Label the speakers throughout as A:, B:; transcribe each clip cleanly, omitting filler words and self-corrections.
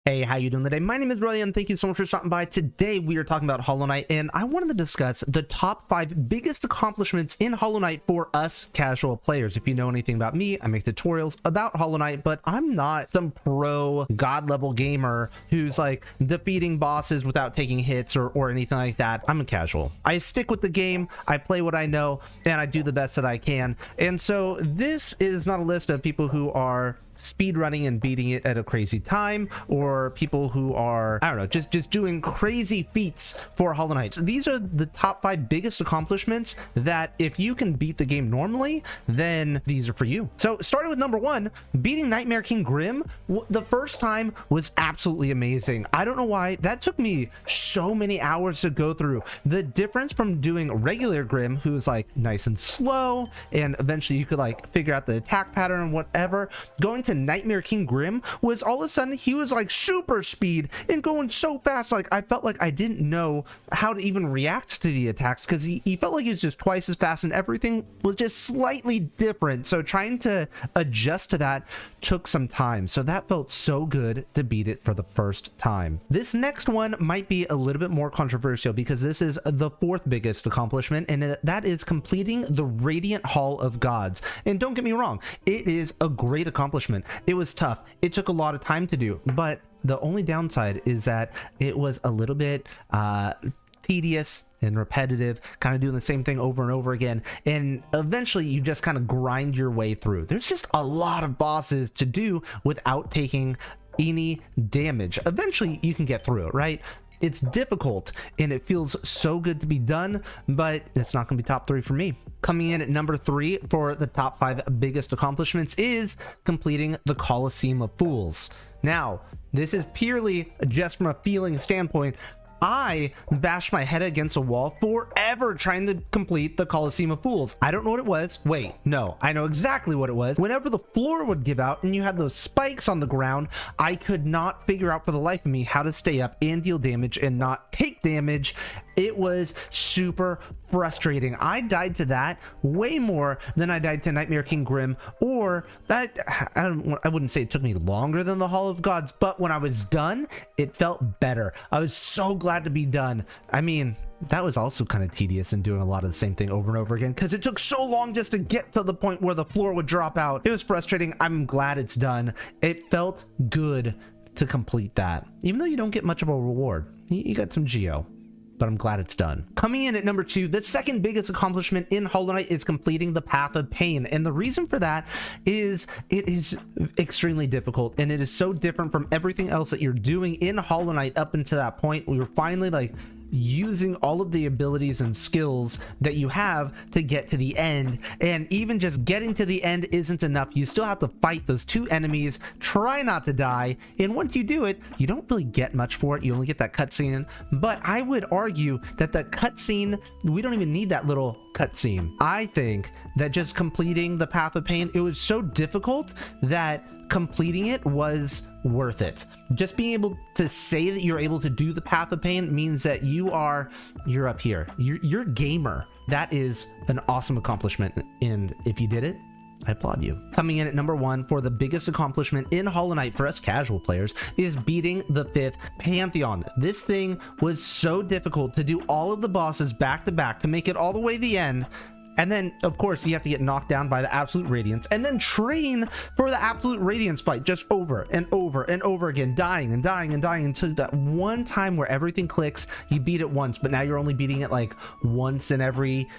A: Hey, how you doing today? My name is Relyea, and thank you so much for stopping by. Today we are talking about Hollow Knight, and I wanted to discuss the top 5 biggest accomplishments in Hollow Knight for us casual players. If you know anything about me, I make tutorials about Hollow Knight, but I'm not some pro god level gamer who's like defeating bosses without taking hits or anything like that. I'm a casual. I stick with the game, I play what I know, and I do the best that I can. And so this is not a list of people who are speed running and beating it at a crazy time, or people who are, I don't know, just doing crazy feats for Hollow Knight. So these are the top 5 biggest accomplishments that if you can beat the game normally, then these are for you. So starting with number 1, beating Nightmare King Grim the first time was absolutely amazing. I don't know why that took me so many hours to go through. The difference from doing regular Grim, who's like nice and slow, and eventually you could like figure out the attack pattern and whatever, going to Nightmare King Grim was all of a sudden he was like super speed and going so fast. Like I felt like I didn't know how to even react to the attacks because he felt like he was just twice as fast and everything was just slightly different. So trying to adjust to that took some time. So that felt so good to beat it for the first time. This next one might be a little bit more controversial because this is the 4th biggest accomplishment, and that is completing the Radiant Hall of Gods. And don't get me wrong, it is a great accomplishment. It was tough. It took a lot of time to do, but the only downside is that it was a little bit tedious and repetitive, kind of doing the same thing over and over again, and eventually you just kind of grind your way through. There's just a lot of bosses to do without taking any damage. Eventually you can get through it, right? It's difficult and it feels so good to be done, but it's not gonna be top 3 for me. Coming in at number 3 for the top 5 biggest accomplishments is completing the Coliseum of Fools. Now, this is purely just from a feeling standpoint. I bashed my head against a wall forever trying to complete the Coliseum of Fools. I don't know what it was. Wait, no, I know exactly what it was. Whenever the floor would give out and you had those spikes on the ground, I could not figure out for the life of me how to stay up and deal damage and not take damage. It was super frustrating. I died to that way more than I died to Nightmare King Grim, or that I wouldn't say it took me longer than the Hall of Gods, but when I was done, it felt better. I was so glad to be done. I mean, that was also kind of tedious and doing a lot of the same thing over and over again because it took so long just to get to the point where the floor would drop out. It was frustrating. I'm glad it's done. It felt good to complete that, even though you don't get much of a reward. You got some geo, but I'm glad it's done. Coming in at number 2, the second biggest accomplishment in Hollow Knight is completing the Path of Pain. And the reason for that is it is extremely difficult, and it is so different from everything else that you're doing in Hollow Knight up until that point. We were finally like using all of the abilities and skills that you have to get to the end, and even just getting to the end isn't enough. You still have to fight those 2 enemies, try not to die, and once you do it, you don't really get much for it. You only get that cutscene, but I would argue that the cutscene, we don't even need that little cutscene. I think that just completing the Path of Pain, it was so difficult that completing it was worth it. Just being able to say that you're able to do the Path of Pain means that you're up here. You're gamer. That is an awesome accomplishment, and if you did it, I applaud you. Coming in at number 1 for the biggest accomplishment in Hollow Knight for us casual players is beating the 5th Pantheon. This thing was so difficult to do all of the bosses back to back to make it all the way to the end. And then, of course, you have to get knocked down by the Absolute Radiance and then train for the Absolute Radiance fight just over and over and over again, dying and dying and dying until that one time where everything clicks. You beat it once, but now you're only beating it like once in every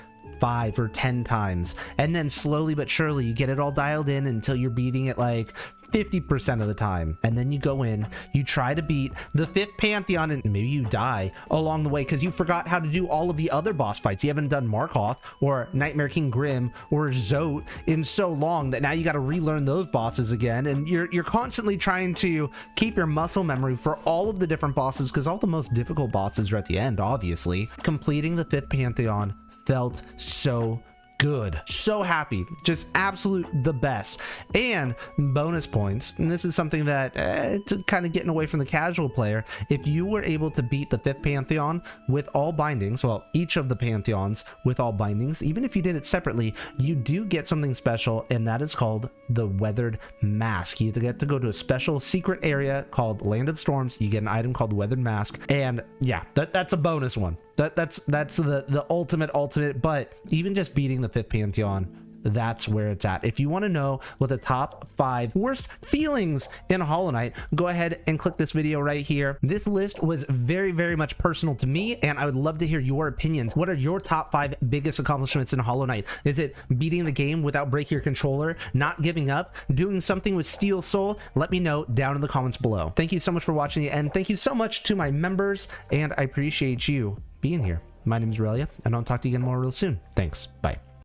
A: 5 or 10 times. And then slowly but surely you get it all dialed in until you're beating it like 50% of the time. And then you go in, you try to beat the 5th Pantheon, and maybe you die along the way because you forgot how to do all of the other boss fights. You haven't done Markoth or Nightmare King Grim or Zote in so long that now you got to relearn those bosses again, and you're constantly trying to keep your muscle memory for all of the different bosses because all the most difficult bosses are at the end, obviously. Completing the 5th Pantheon felt so good. So happy, just absolute the best. And bonus points, and this is something that to kind of getting away from the casual player, if you were able to beat the 5th Pantheon with all bindings, well, each of the Pantheons with all bindings, even if you did it separately, you do get something special, and that is called the Weathered Mask. You get to go to a special secret area called Land of Storms. You get an item called the Weathered Mask, and yeah, that's a bonus one. That's the ultimate, but even just beating the 5th Pantheon, that's where it's at. If you want to know what the top 5 worst feelings in Hollow Knight, go ahead and click this video right here. This list was very much personal to me, and I would love to hear your opinions. What are your top 5 biggest accomplishments in Hollow Knight? Is it beating the game without breaking your controller, not giving up, doing something with Steel Soul? Let me know down in the comments below. Thank you so much for watching, and thank you so much to my members, and I appreciate you being here. My name is Relyea, and I'll talk to you again more real soon. Thanks. Bye.